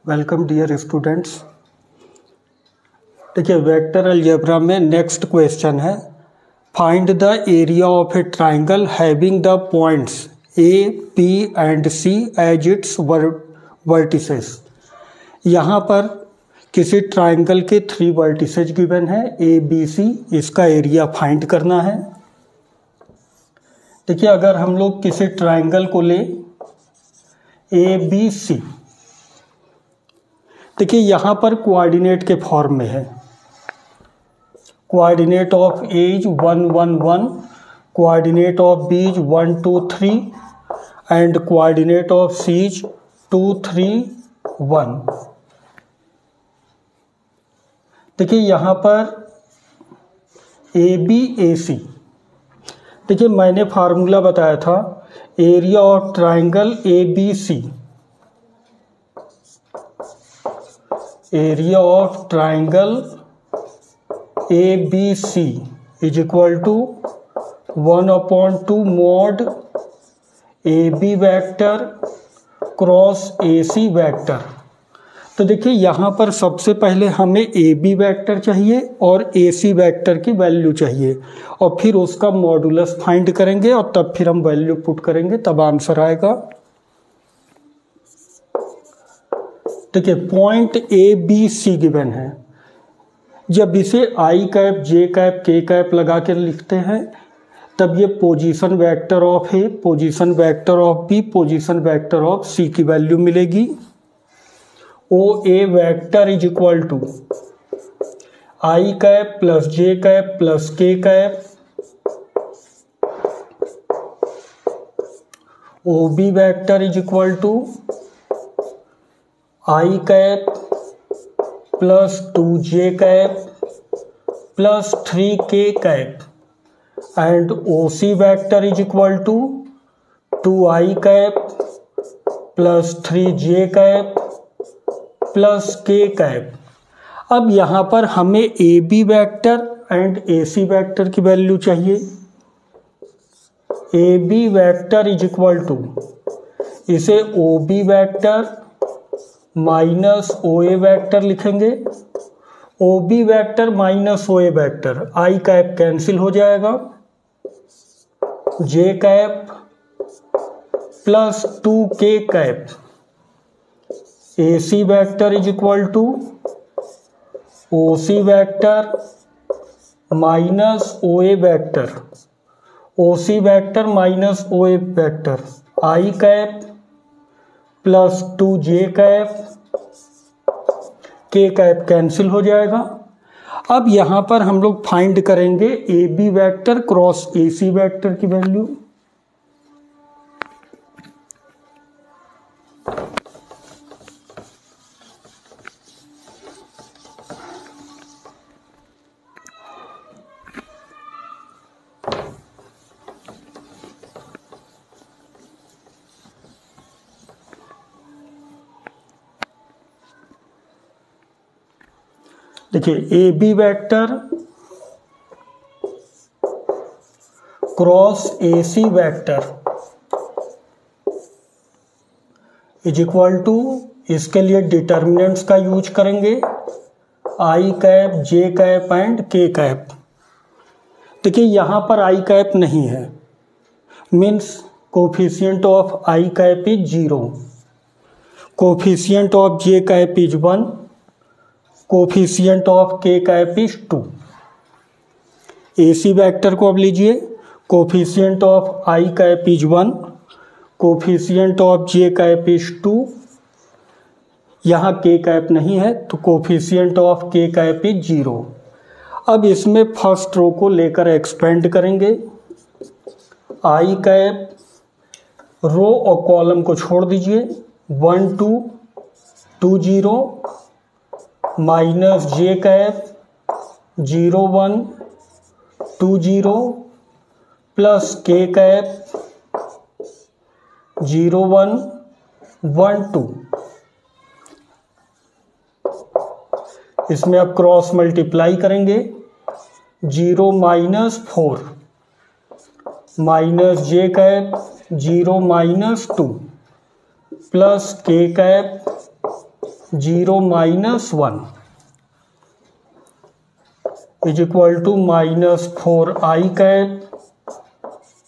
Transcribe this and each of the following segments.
Welcome dear students. देखिए vector algebra में next question है, find the area of a triangle having the points A P and C as its vertices. यहाँ पर किसी triangle के 3 vertices given है a B सी, इसका area find करना है। देखिए अगर हम लोग किसी ट्राइंगल को ले ए बी सी, देखिए यहाँ पर कोऑर्डिनेट के फॉर्म में है। Coordinate of A is 1 1 1, coordinate of B is 1 2 3 and coordinate of C is 2 3 1। देखिए यहाँ पर ए बी ए सी, देखिए मैंने फार्मूला बताया था area of triangle A B C, area of triangle A B C is equal to 1/2 mod A B vector cross A C vector. तो देखिए यहाँ पर सबसे पहले हमें ए बी वैक्टर चाहिए और ए सी वैक्टर की वैल्यू चाहिए और फिर उसका मॉडुलस फाइंड करेंगे और तब फिर हम वैल्यू पुट करेंगे, तब आंसर आएगा। देखिए point A B C given है, जब इसे I cap J cap K cap लगा कर लिखते हैं तब ये position vector of A, position vector of B, position vector of C की वैल्यू मिलेगी। O A vector is equal to I cap plus J cap plus के cap, O B vector is equal to I cap plus 2j cap plus 3k cap and OC vector is equal to 2i cap plus 3j cap plus k cap. अब यहाँ पर हमें AB vector and AC vector की वैल्यू चाहिए। AB vector is equal to, इसे OB vector minus O A vector लिखेंगे। O B vector minus O A vector, I cap cancel हो जाएगा, J cap plus 2k cap. A C vector is equal to O C vector minus O A vector, O C vector minus O A vector, I cap plus 2j cap, K cap cancel हो जाएगा। अब यहाँ पर हम लोग find करेंगे A B vector cross A C vector की value. देखिए A B vector cross A C vector is equal to, इसके लिए डिटर्मिनेंट्स का यूज करेंगे I cap J cap and K cap. देखिए यहाँ पर आई कैप नहीं है, means coefficient of I cap is 0, coefficient of J cap is 1, coefficient of K cap is 2। A C vector को अब लीजिए, coefficient of I cap is 1, coefficient of J cap is 2, यहाँ K cap नहीं है तो coefficient of K cap is 0। अब इसमें first row को लेकर एक्सपेंड करेंगे, आई कैप रो और कॉलम को छोड़ दीजिए, 1 2 2 0 माइनस जे कैप 0 1 2 0 प्लस के कैप 0 1 1 2। इसमें अब क्रॉस मल्टीप्लाई करेंगे, 0 माइनस 4 माइनस जे कैप 0 माइनस 2 प्लस के cap 0 minus 1 is equal to -4i cap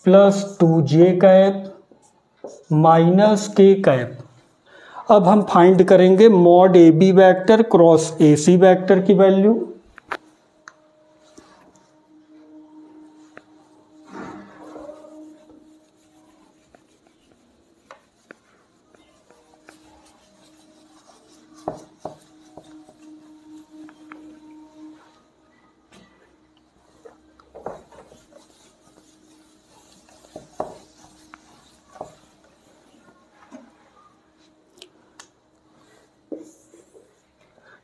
plus 2j cap minus k cap. अब हम फाइंड करेंगे mod A B vector cross A C vector की value.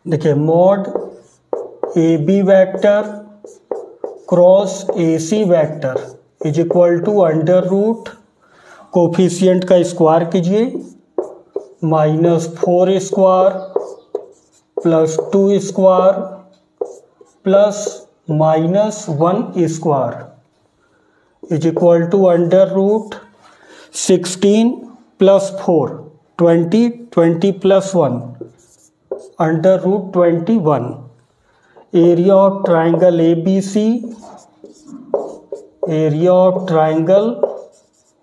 देखिए mod A B vector cross A C vector is equal to under root coefficient का square कीजिए -4 square plus 2 square plus -1 square is equal to under root 16 plus 4 20 plus 1 under root 21। Area of triangle A B C, area of triangle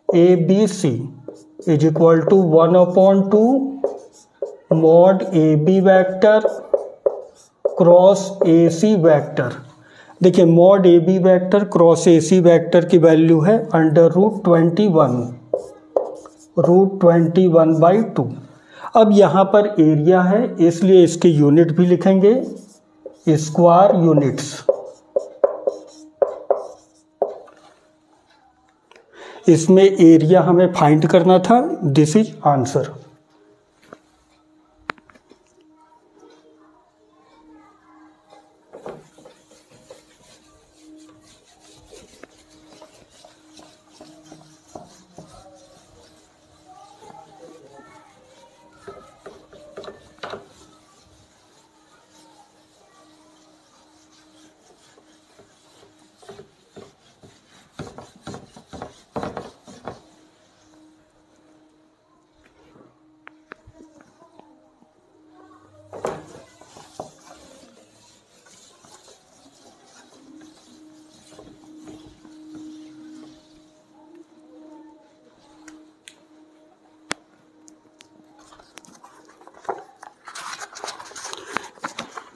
A B C is equal to 1/2 mod A B vector cross A C vector. देखिए mod A B vector cross A C vector की value है under root 21/2। अब यहाँ पर area है इसलिए इसके unit भी लिखेंगे स्क्वायर यूनिट्स। इसमें एरिया हमें फाइंड करना था, दिस इज आंसर।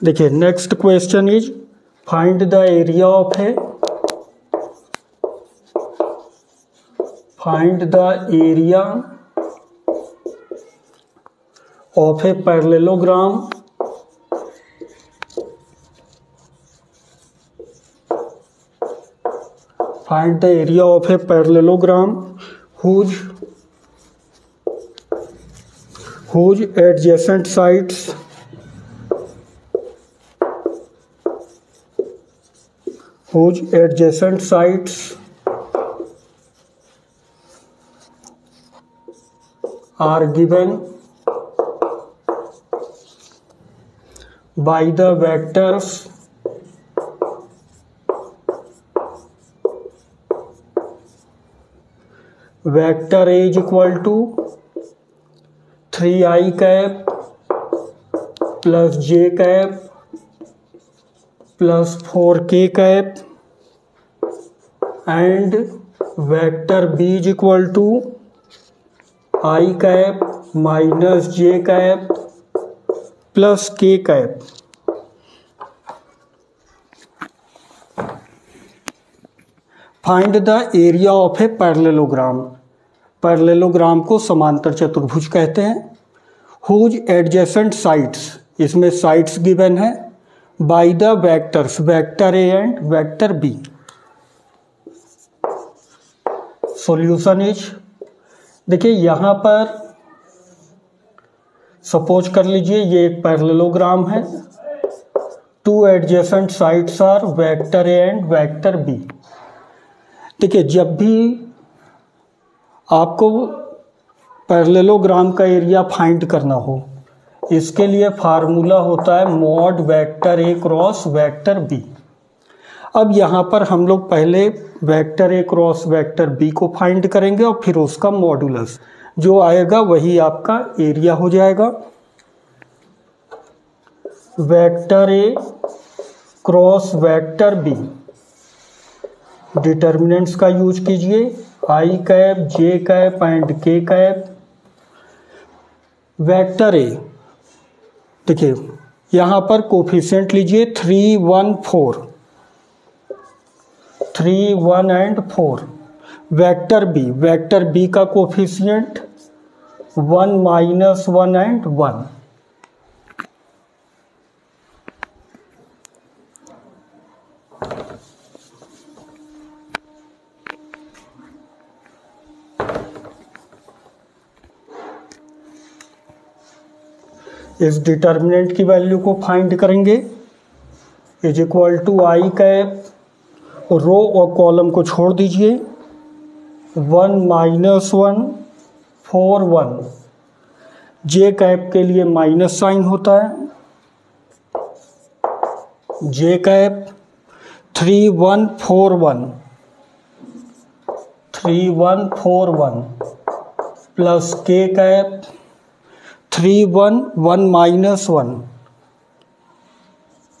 देखिए next question is find the area of A, find the area of a parallelogram find the area of a parallelogram whose adjacent sides are given by the vectors vector A is equal to 3i cap plus j cap plus 4k cap and vector B is equal to I cap minus j cap plus k cap। Find the area of a parallelogram. Parallelogram को समांतर चतुर्भुज कहते हैं। Whose adjacent sides, इसमें sides given है by the vectors vector A and vector B. Solution is, देखिए यहाँ पर सपोज कर लीजिए ये एक पैरेललोग्राम है। Two adjacent sides are vector A and vector B. देखिए जब भी आपको पैरेललोग्राम का एरिया फाइंड करना हो, इसके लिए फार्मूला होता है मॉड वेक्टर ए क्रॉस वेक्टर बी। अब यहाँ पर हम लोग पहले वेक्टर ए क्रॉस वेक्टर बी को फाइंड करेंगे और फिर उसका मॉडुलस जो आएगा वही आपका एरिया हो जाएगा। वेक्टर ए क्रॉस वेक्टर बी, डिटर्मिनेंट्स का यूज कीजिए, I cap, J cap and K cap. Vector A, देखिए यहाँ पर कोफिशिएंट लीजिए 3, 1, 4, 3, 1 एंड 4। वेक्टर बी का कोफिशिएंट 1, -1 एंड 1। इस डिटर्मिनेंट की वैल्यू को फाइंड करेंगे, is equal to I cap, row और कॉलम को छोड़ दीजिए, 1, -1, 4, 1। जे कैप के लिए माइनस साइन होता है, जे कैप 3, 1, 4, 1, 3, 1, 4, 1 प्लस के कैप 3, 1, 1, -1,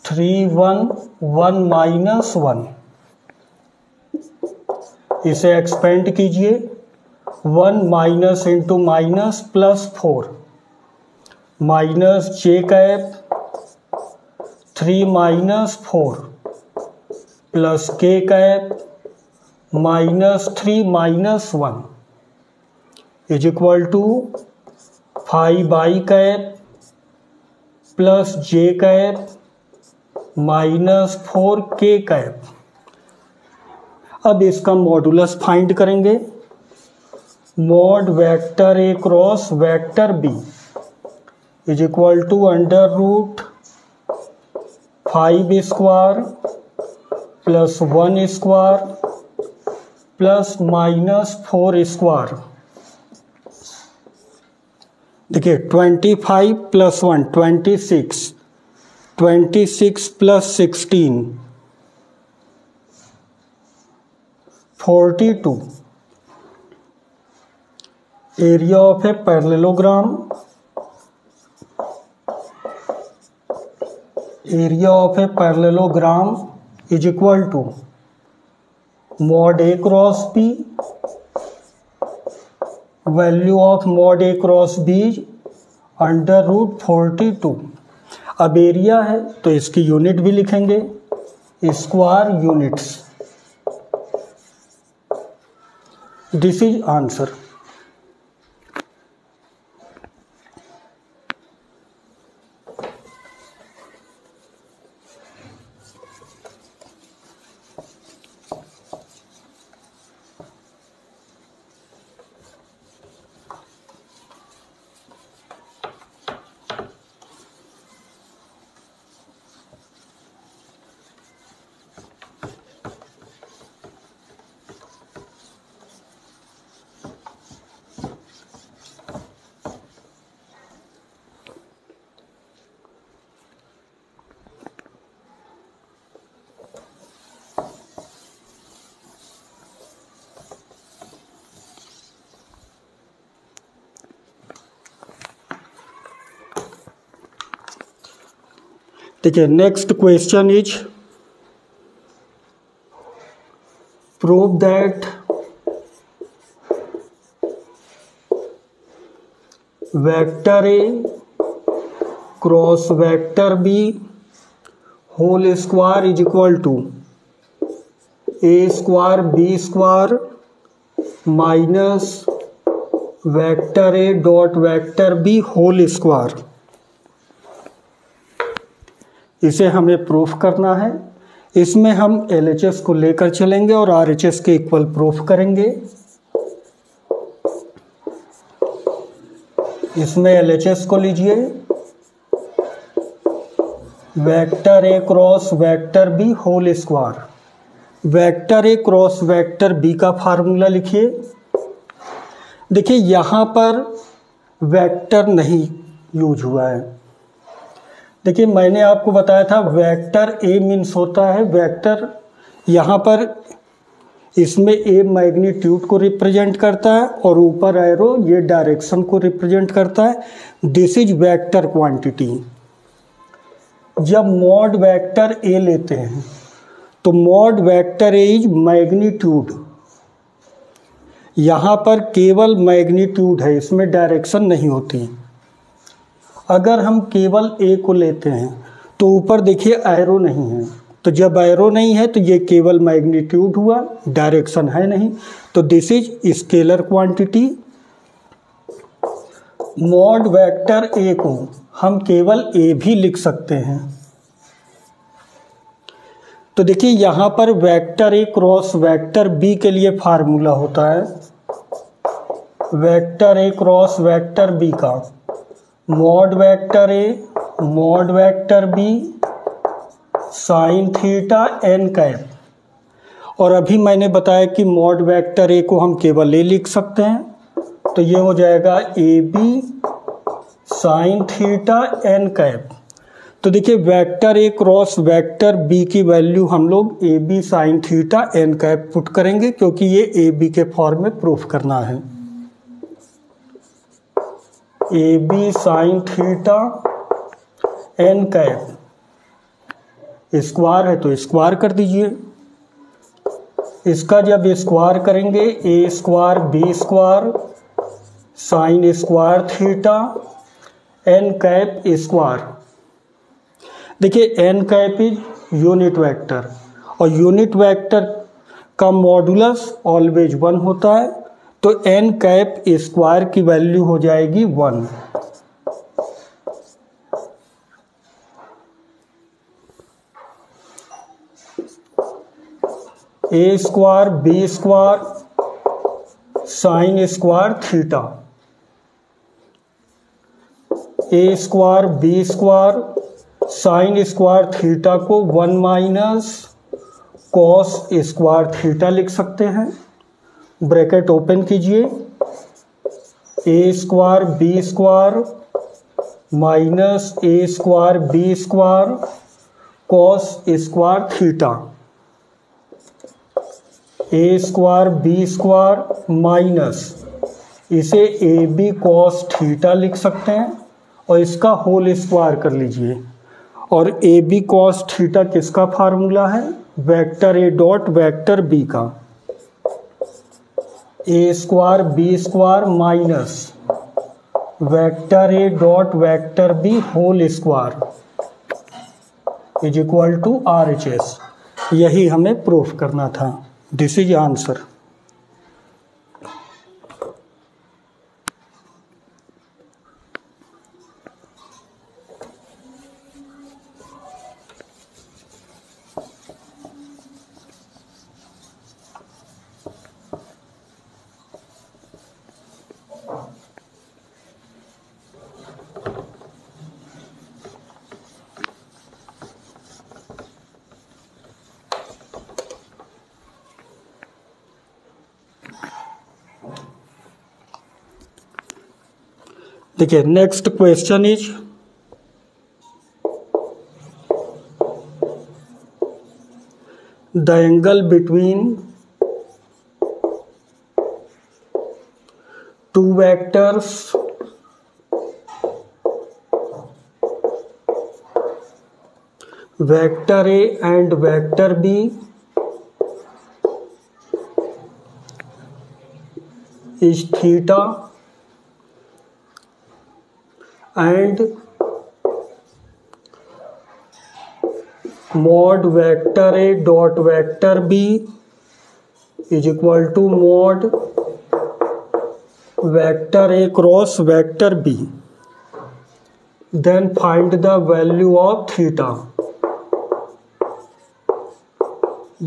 3, 1, 1, -1। इसे एक्सपेंड कीजिए, 1 minus into minus plus 4, minus जे कैप 3 -4 प्लस के cap -3 -1 is equal to 5 i cap plus J cap -4 k cap. अब इसका मॉडुलस फाइंड करेंगे, mod vector A cross vector b is equal to √5 square plus 1 square plus -4 square. देखिए 25 plus 1 26, 26 plus 16 42। Area of a parallelogram, area of a parallelogram is equal to mod a cross b, value of mod a cross b √42। अब area है तो इसकी unit भी लिखेंगे, square units. This is answer. देखिए next question is prove that vector A cross vector B whole square is equal to a square b square minus vector A dot vector B whole square. इसे हमें proof करना है। इसमें हम LHS को लेकर चलेंगे और RHS के इक्वल प्रूफ करेंगे। इसमें LHS को लीजिए, वेक्टर ए cross vector B whole square. Vector ए क्रॉस वेक्टर बी का फार्मूला लिखिए। देखिए यहाँ पर वेक्टर नहीं यूज हुआ है। देखिए मैंने आपको बताया था वेक्टर ए मीन्स होता है वेक्टर, यहाँ पर इसमें ए मैग्नीट्यूड को रिप्रेजेंट करता है और ऊपर एरो ये डायरेक्शन को रिप्रेजेंट करता है। This is vector quantity. जब मॉड वेक्टर ए लेते हैं तो mod vector A is magnitude. यहाँ पर केवल मैग्नीट्यूड है, इसमें डायरेक्शन नहीं होती। अगर हम केवल ए को लेते हैं तो ऊपर देखिए एरो नहीं है, तो जब एरो नहीं है तो ये केवल मैग्नीट्यूड हुआ, डायरेक्शन है नहीं, तो this is scalar quantity. Mod vector ए को हम केवल ए भी लिख सकते हैं। तो देखिए यहाँ पर वेक्टर ए क्रॉस वेक्टर बी के लिए फार्मूला होता है वेक्टर ए क्रॉस वेक्टर बी का मॉड वेक्टर ए mod vector b sine theta N cap. और अभी मैंने बताया कि मॉड वेक्टर ए को हम केवल ए लिख सकते हैं, तो ये हो जाएगा a B sine theta N cap. तो देखिए वेक्टर ए क्रॉस वेक्टर बी की वैल्यू हम लोग a B sine theta N cap put करेंगे, क्योंकि ये ए बी के फॉर्म में प्रूफ करना है। A B sine theta N cap, square है तो स्क्वायर कर दीजिए। इसका जब स्क्वायर करेंगे a square b square sine square theta N cap square. देखिए n cap is unit vector और यूनिट वेक्टर का मॉडुलस ऑलवेज 1 होता है, तो एन कैप स्क्वायर की वैल्यू हो जाएगी 1। A square b square sine square theta, a square b square sine square theta को 1 माइनस कॉस स्क्वायर थीटा लिख सकते हैं। ब्रैकेट ओपन कीजिए, a square b square minus a square b square cos square theta, a square b square minus इसे a b cos theta लिख सकते हैं और इसका होल स्क्वायर कर लीजिए। और ए बी कॉस थीटा किसका फार्मूला है? वेक्टर ए डॉट वेक्टर बी का, a square b square minus vector A dot vector B whole square is equal to RHS। यही हमें प्रूफ करना था। This is answer. देखिए next question is the angle between two vectors vector A and vector b is theta and mod vector a dot vector b is equal to mod vector a cross vector b. Then find the value of theta.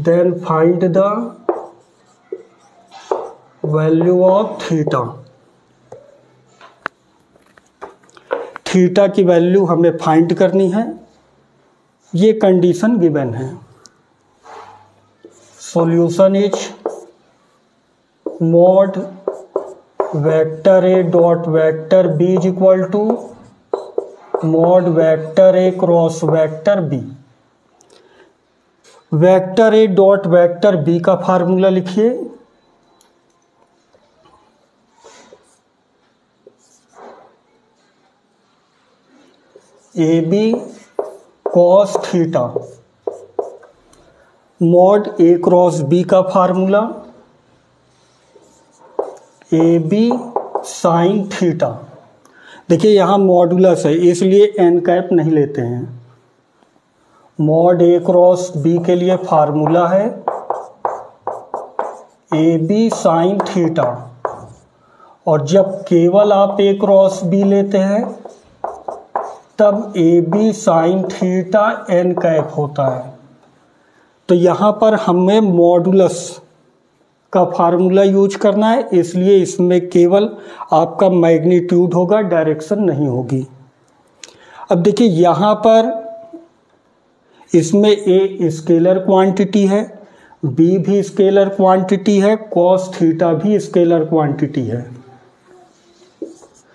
Then find the value of theta. थीटा की value हमें find करनी है, ये condition given है। Solution is mod vector A dot vector b is equal to mod vector A cross vector b. Vector A dot vector B का formula लिखिए, a b cos theta. Mod a cross b का formula a B sine theta. देखिए यहाँ modulus है इसलिए N cap नहीं लेते हैं। मॉड ए क्रॉस बी के लिए फार्मूला है ए बी साइन थीटा, और जब केवल आप ए क्रॉस बी लेते हैं तब A B sine theta N cap होता है। तो यहाँ पर हमें मॉडुलस का फार्मूला यूज करना है, इसलिए इसमें केवल आपका मैग्नीट्यूड होगा, डायरेक्शन नहीं होगी। अब देखिए यहाँ पर इसमें ए स्केलर क्वांटिटी है, बी भी स्केलर क्वांटिटी है, कॉस थीटा भी स्केलर क्वांटिटी है।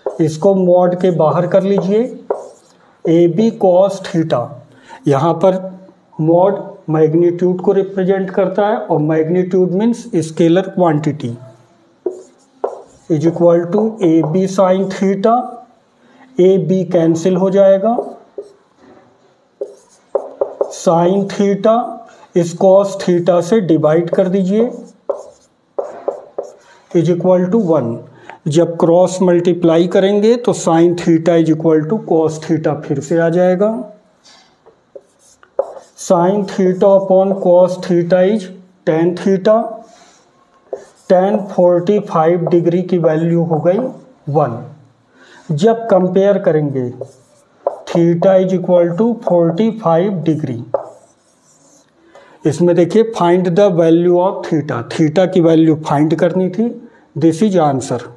इसको मॉड के बाहर कर लीजिए। ए बी कॉस थीटा, यहाँ पर मॉड मैग्नीट्यूड को रिप्रेजेंट करता है और magnitude means scalar quantity, is equal to A B sine theta. A B cancel हो जाएगा, साइन थीटा इस कॉस थीटा से डिवाइड कर दीजिए, इज इक्वल टू 1। जब क्रॉस मल्टीप्लाई करेंगे तो sine theta is equal to cos theta फिर से आ जाएगा। Sine theta upon cos theta is tan theta. Tan 45 degree की वैल्यू हो गई 1। जब कंपेयर करेंगे theta is equal to 45 degree, इसमें देखिए find the value of theta, theta की वैल्यू फाइंड करनी थी। This is answer.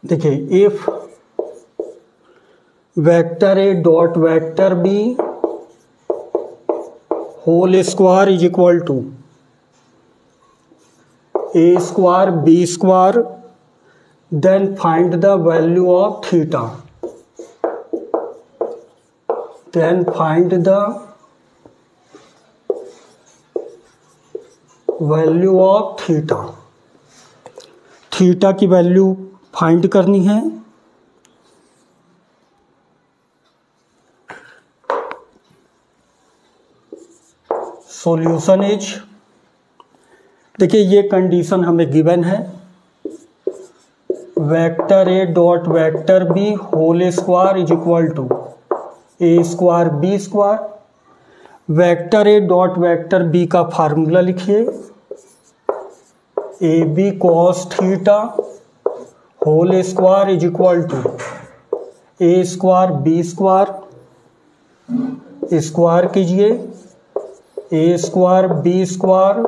देखिए if vector A dot vector B whole square is equal to a square b square, then find the value of theta. Then find the value of theta. Theta की value find करनी है। Solution is, देखिए ये condition हमें given है, vector A dot vector B whole square is equal to a square b square. Vector A dot vector B का formula लिखिए, a b cos theta whole square is equal to a square b square, square कीजिए a square b square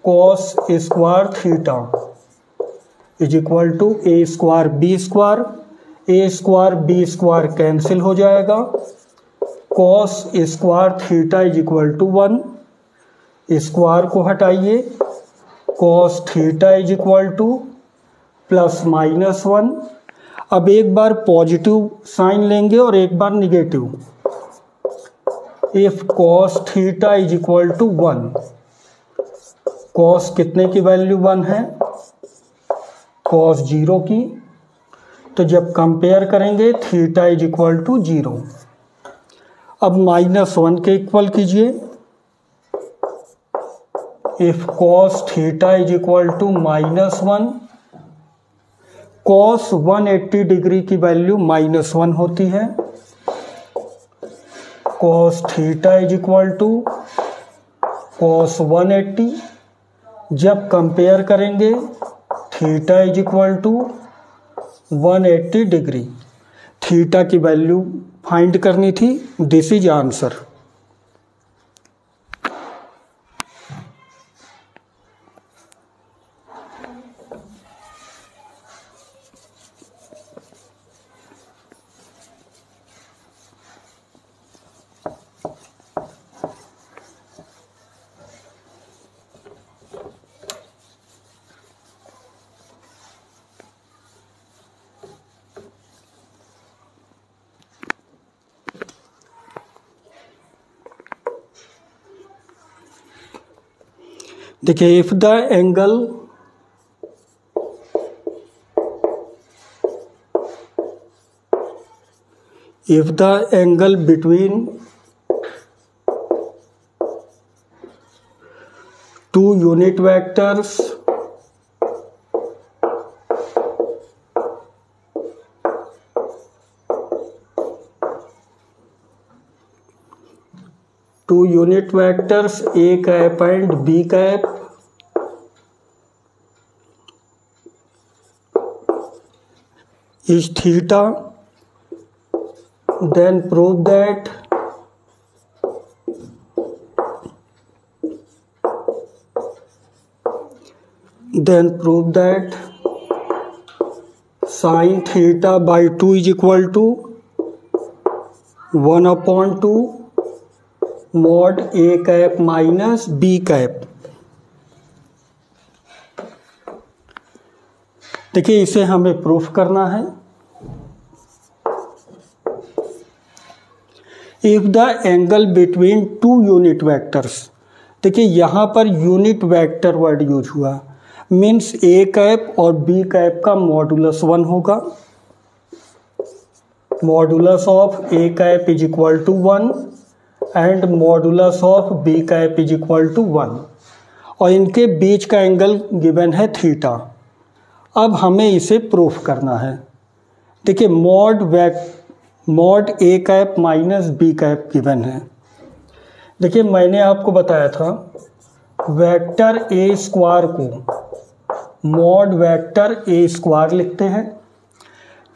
cos square theta is equal to a square b square. A square b square cancel हो जाएगा, cos square theta is equal to 1। Square को हटाइए, cos theta is equal to plus minus 1। अब एक बार positive sign लेंगे और एक बार negative. If cos theta is equal to 1, cos कितने की वैल्यू 1 है, कॉस 0 की, तो जब कंपेयर करेंगे थीटा इज इक्वल टू 0। अब -1 के इक्वल कीजिए, if cos theta is equal to -1, cos 180 degree की वैल्यू -1 होती है। Cos theta is equal to cos 180, जब कंपेयर करेंगे theta is equal to 180 degree. Theta की वैल्यू फाइंड करनी थी। This is answer. देखिए if the angle between two unit vectors A cap and B cap is theta, then prove that sin theta by 2 is equal to 1/2 mod A cap minus B cap। देखिए इसे हमें proof करना है। If the angle between two unit vectors, देखिए यहाँ पर unit vector word use हुआ, means A cap और बी कैप का मॉडुलस 1 होगा। Modulus of A cap is equal to 1 and modulus of B cap is equal to 1 और इनके बीच का एंगल गिवन है थीटा। अब हमें इसे प्रूफ करना है। देखिए मॉड ए cap minus B cap given है। देखिए मैंने आपको बताया था वेक्टर ए स्क्वायर को मॉड वेक्टर ए स्क्वायर लिखते हैं,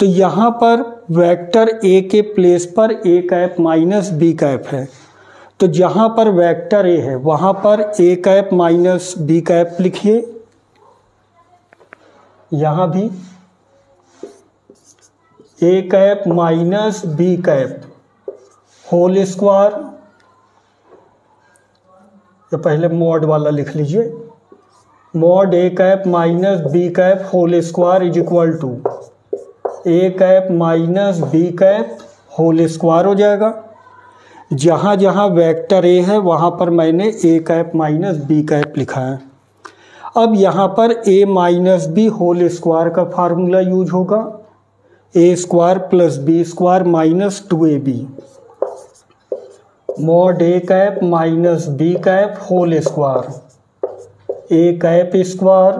तो यहाँ पर वेक्टर ए के प्लेस पर a cap minus B cap है, तो जहाँ पर वेक्टर ए है वहाँ पर a cap minus B cap लिखिए। यहाँ भी a cap minus B cap whole square, तो पहले मॉड वाला लिख लीजिए, mod A cap minus B cap whole square is equal to a cap minus B cap whole square हो जाएगा। जहाँ जहाँ वेक्टर ए है वहाँ पर मैंने a cap minus B cap लिखा है। अब यहाँ पर a minus b whole square का फार्मूला यूज होगा, a square plus b square minus 2ab, mod A cap minus B cap whole square, a cap square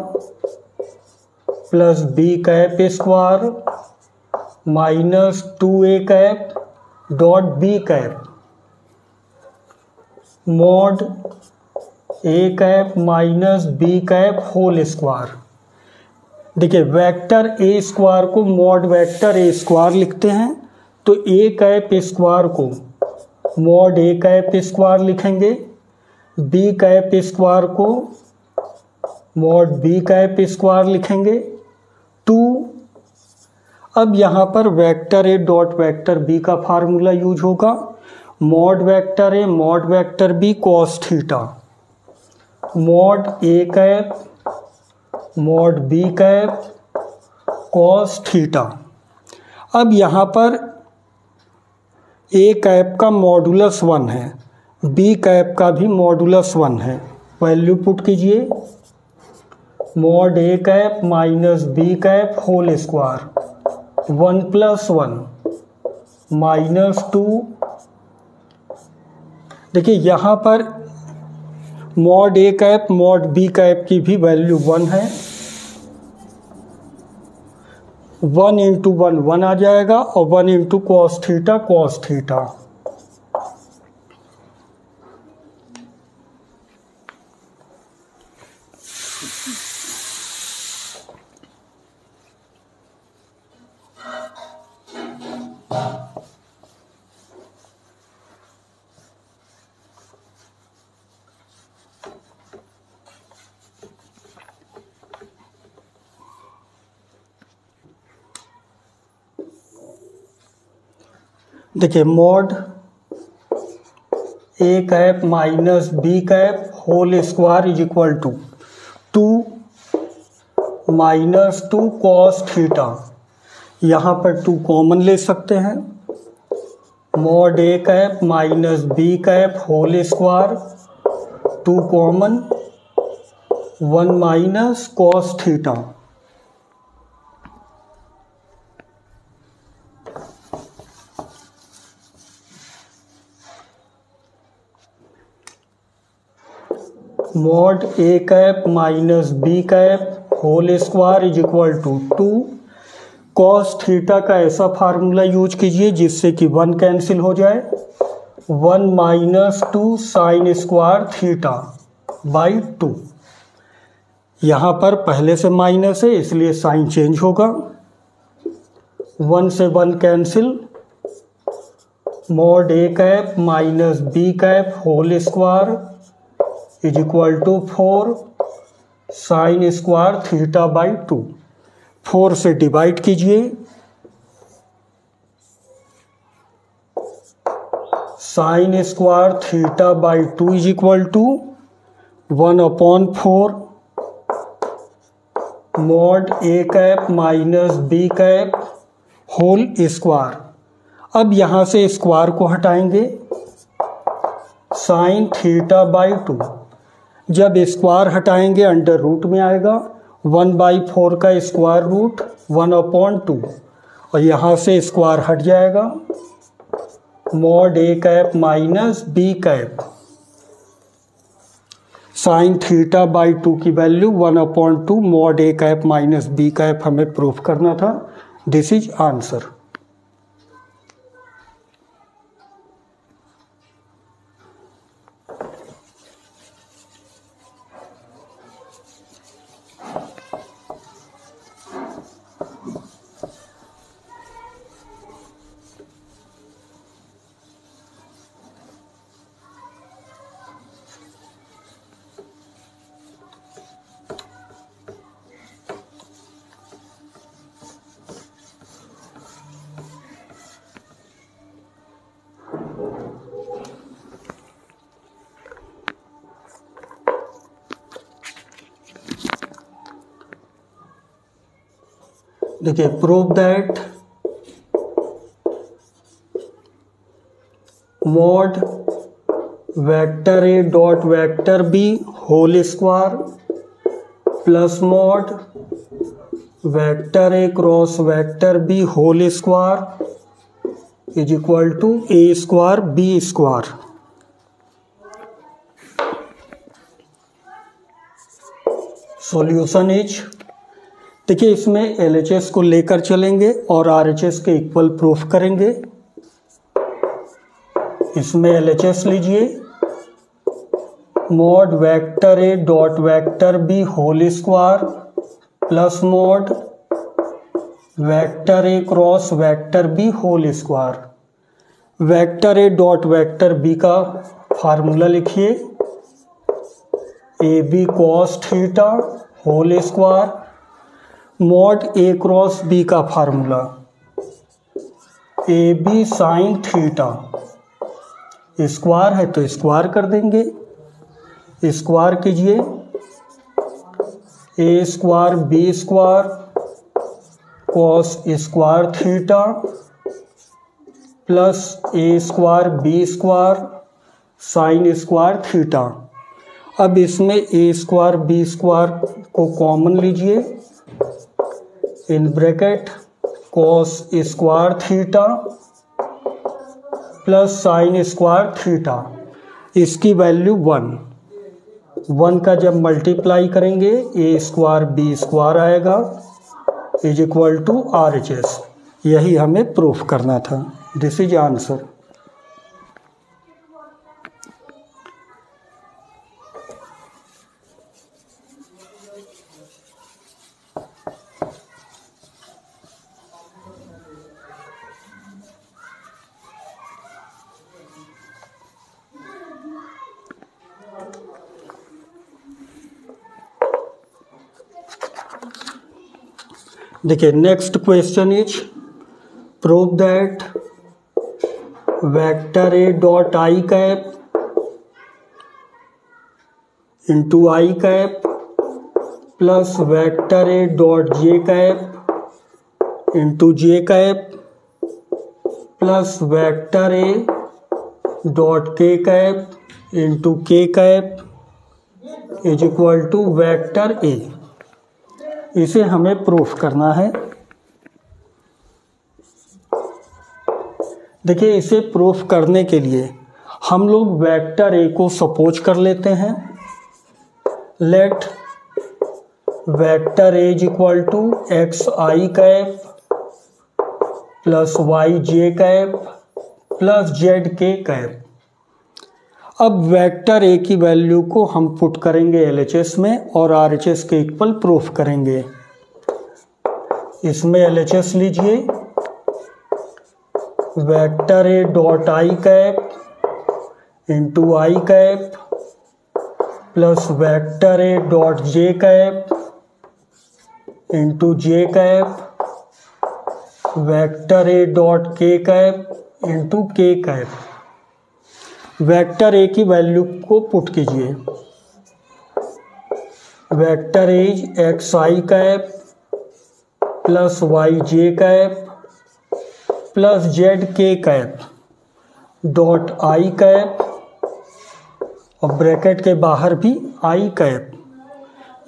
plus b cap square minus 2a cap dot b cap, mod A cap minus B cap whole square. देखिए vector a square को mod vector a square लिखते हैं, तो A cap square को mod ए cap square लिखेंगे, B cap square को mod B cap square लिखेंगे 2। अब यहाँ पर वेक्टर ए डॉट वेक्टर बी का फार्मूला यूज होगा, मॉड वेक्टर ए mod vector B cos theta, mod ए cap mod B cap cos theta. अब यहाँ पर ए कैप का मॉडुलस 1 है, बी कैप का भी मॉडुलस 1 है, वैल्यू पुट कीजिए, मॉड ए cap minus B cap whole square 1 plus 1 minus 2। देखिए यहाँ पर मॉड ए कैप मॉड बी कैप की भी वैल्यू 1 है, 1 इंटू 1 1 आ जाएगा और 1 इंटू कॉस थीटा। देखिए mod A cap minus B cap whole square is equal to 2 minus 2 cos theta, यहाँ पर 2 कॉमन ले सकते हैं, mod A cap minus B cap whole square 2 common 1 minus cos theta. Mod A cap minus B cap whole square is equal to 2। Cos theta का ऐसा formula use कीजिए जिससे कि 1 कैंसिल हो जाए। 1 minus 2 sign square theta by 2। यहाँ पर पहले से माइनस है इसलिए साइन चेंज होगा। 1 से 1 cancel. Mod A cap minus B cap whole square is equal to 4 sine square theta by 2। 4 से डिवाइड कीजिए। Sine square theta by 2 is equal to 1/4 mod A cap minus B cap whole square. अब यहाँ से square को हटाएंगे। Sign theta by 2 जब square हटाएंगे under root में आएगा। 1/4 का स्क्वायर रूट 1/2 और यहाँ से स्क्वायर हट जाएगा। Mod A cap minus B cap sine theta by 2 की वैल्यू 1/2 मॉड ए कैप माइनस बी कैप हमें प्रूफ करना था। This is answer. देखिए, prove that mod vector A dot vector B whole square plus mod vector A cross vector B whole square is equal to a square b square. Solution is, देखिए इसमें LHS को लेकर चलेंगे और RHS के equal proof करेंगे। इसमें LHS लीजिए। मॉड वेक्टर ए dot vector B whole square plus mod vector ए cross vector B whole square. Vector ए डॉट वेक्टर बी का फार्मूला लिखिए। A b cos theta whole square. Mod a cross b का formula a B sine theta. Square है तो square कर देंगे। Square कीजिए। A square b square cos square theta plus a square b square sine square theta. अब इसमें ए square b square को common लीजिए। In bracket cos square theta plus sine square theta, इसकी वैल्यू 1 का जब मल्टीप्लाई करेंगे a square b square आएगा is equal to RHS। यही हमें प्रूफ करना था। This is answer. देखिए, next question is prove that vector A dot I cap into I cap plus vector A dot J cap into J cap plus vector A dot के cap into K cap is equal to vector A. इसे हमें proof करना है। देखिए, इसे proof करने के लिए हम लोग वेक्टर ए को सपोज कर लेते हैं। Let vector A is equal to X I cap plus Y J cap plus Z के कैप। अब वेक्टर ए की वैल्यू को हम पुट करेंगे एलएचएस में और आरएचएस के इक्वल प्रूफ करेंगे। इसमें एलएचएस लीजिए, वेक्टर ए डॉट आई कैप इंटू आई कैप प्लस वेक्टर ए डॉट जे कैप इंटू जे कैप वेक्टर ए डॉट के cap into K cap. Vector ए की वैल्यू को पुट कीजिए। Vector A X I cap plus Y J cap plus Z के cap dot आई cap और bracket के बाहर भी आई cap.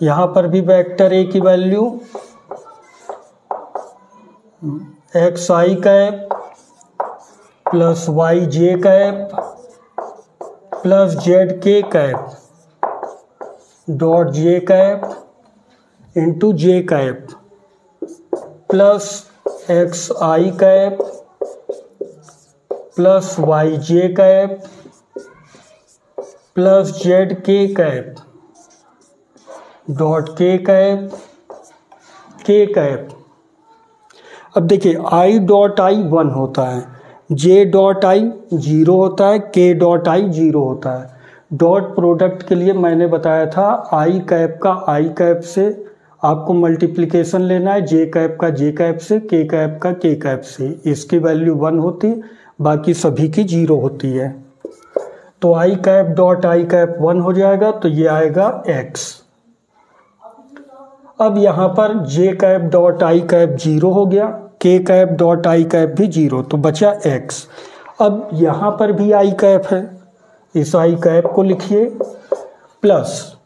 यहाँ पर भी वेक्टर ए की वैल्यू एक्स आई कैप प्लस वाई जे कैप प्लस जेड के कैप डॉट जे कैप इंटू जे कैप प्लस एक्स आई कैप प्लस वाई जे कैप प्लस जेड के कैप डॉट के कैप। अब देखिए, आई डॉट आई 1 होता है, जे डॉट आई 0 होता है, के डॉट आई 0 होता है। डॉट प्रोडक्ट के लिए मैंने बताया था आई कैप का आई कैप से आपको मल्टीप्लिकेशन लेना है, जे कैप का जे कैप से, के कैप का के कैप से। इसकी वैल्यू 1 होती, बाकी सभी की 0 होती है। तो आई कैप डॉट आई कैप 1 हो जाएगा, तो ये आएगा x। अब यहाँ पर जे कैप डॉट आई कैप 0 हो गया, के कैप डॉट आई कैप भी 0, तो बचा x। अब यहाँ पर भी आई कैप है, इस आई कैप को लिखिए प्लस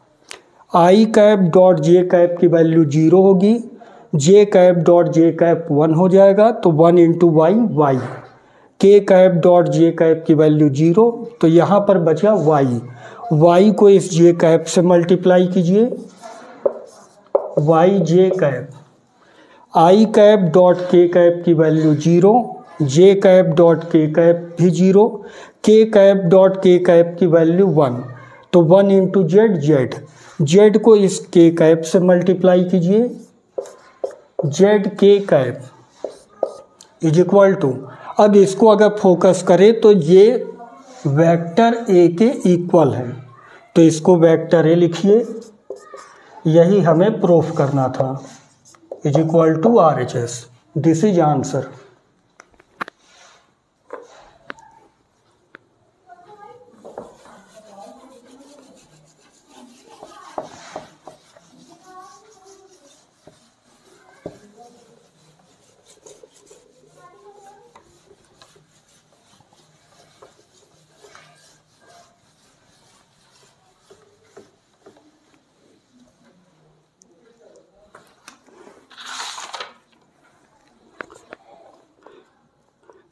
आई कैप डॉट जे कैप की वैल्यू 0 होगी, जे कैप डॉट जे कैप 1 हो जाएगा, तो 1 इंटू वाई वाई। के कैप डॉट जे कैप की वैल्यू 0, तो यहाँ पर बचा वाई। वाई को इस जे कैप से मल्टीप्लाई कीजिए, वाई जे कैप। आई कैप डॉट के कैप की वैल्यू 0, जे कैप डॉट के कैप भी 0, के कैप डॉट के कैप की वैल्यू 1, तो 1 इंटू जेड जेड। जेड को इस के कैप से मल्टीप्लाई कीजिए, जेड के कैप इज इक्वल टू। अब इसको अगर फोकस करें तो ये वेक्टर ए के इक्वल है, तो इसको वेक्टर ए लिखिए। यही हमें प्रूफ करना था, is equal to RHS। This is answer.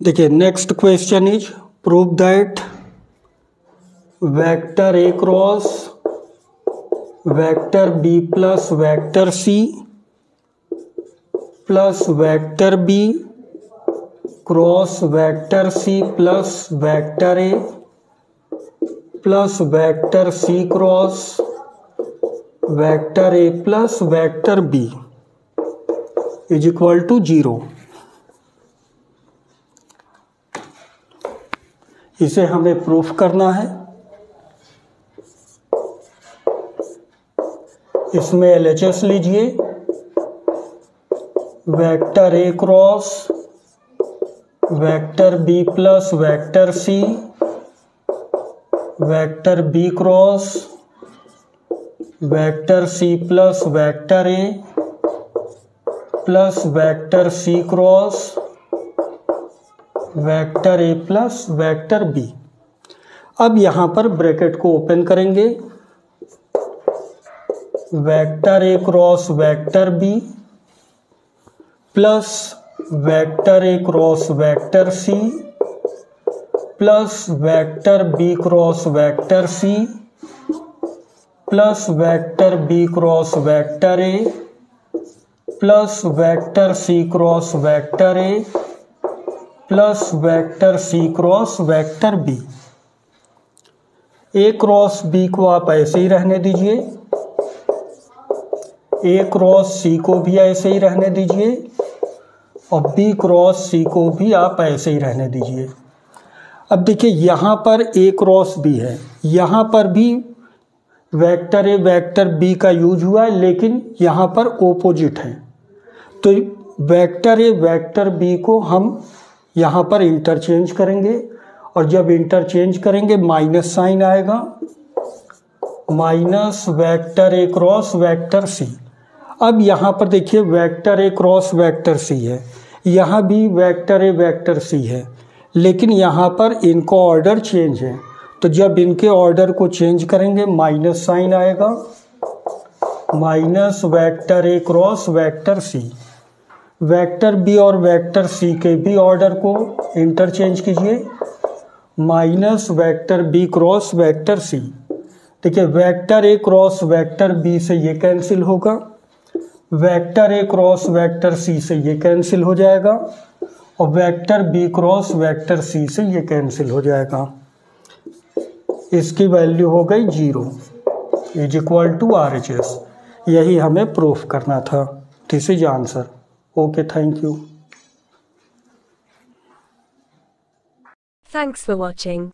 देखिए, next question is prove that vector A cross vector B plus vector C plus vector B cross vector C plus vector A plus vector C cross vector A plus vector b is equal to 0। इसे हमें proof करना है। इसमें LHS लीजिए, vector ए cross vector B plus vector c vector B cross vector सी plus vector ए plus vector सी cross vector ए plus vector B. अब यहाँ पर bracket को ओपन करेंगे, vector A cross vector B plus vector A cross vector C plus vector B cross vector C plus vector B cross vector A plus vector C cross vector A plus vector C cross vector B. A cross B को आप ऐसे ही रहने दीजिए, ए cross सी को भी ऐसे ही रहने दीजिए और बी क्रॉस सी को भी आप ऐसे ही रहने दीजिए। अब देखिए यहाँ पर ए क्रॉस बी है, यहाँ पर भी वेक्टर ए वेक्टर बी का यूज हुआ है, लेकिन यहाँ पर ओपोजिट है। तो वेक्टर ए वेक्टर बी को हम यहाँ पर इंटरचेंज करेंगे और जब इंटरचेंज करेंगे माइनस साइन आएगा, माइनस वेक्टर ए क्रॉस वेक्टर सी। अब यहाँ पर देखिए वेक्टर ए क्रॉस वेक्टर सी है, यहाँ भी वेक्टर ए वेक्टर सी है, लेकिन यहाँ पर इनका ऑर्डर चेंज है। तो जब इनके ऑर्डर को चेंज करेंगे माइनस साइन आएगा, माइनस वेक्टर ए cross vector c. Vector b और वेक्टर सी के भी ऑर्डर को इंटरचेंज कीजिए, minus vector B cross vector c. देखिए वेक्टर ए क्रॉस वेक्टर बी से ये कैंसिल होगा, वेक्टर ए क्रॉस वेक्टर सी से ये कैंसिल हो जाएगा और vector B cross vector c से ये कैंसिल हो जाएगा। इसकी वैल्यू हो गई 0 इज इक्वल टू RHS। यही हमें प्रूफ करना था। This is answer. Okay, thank you. Thanks for watching.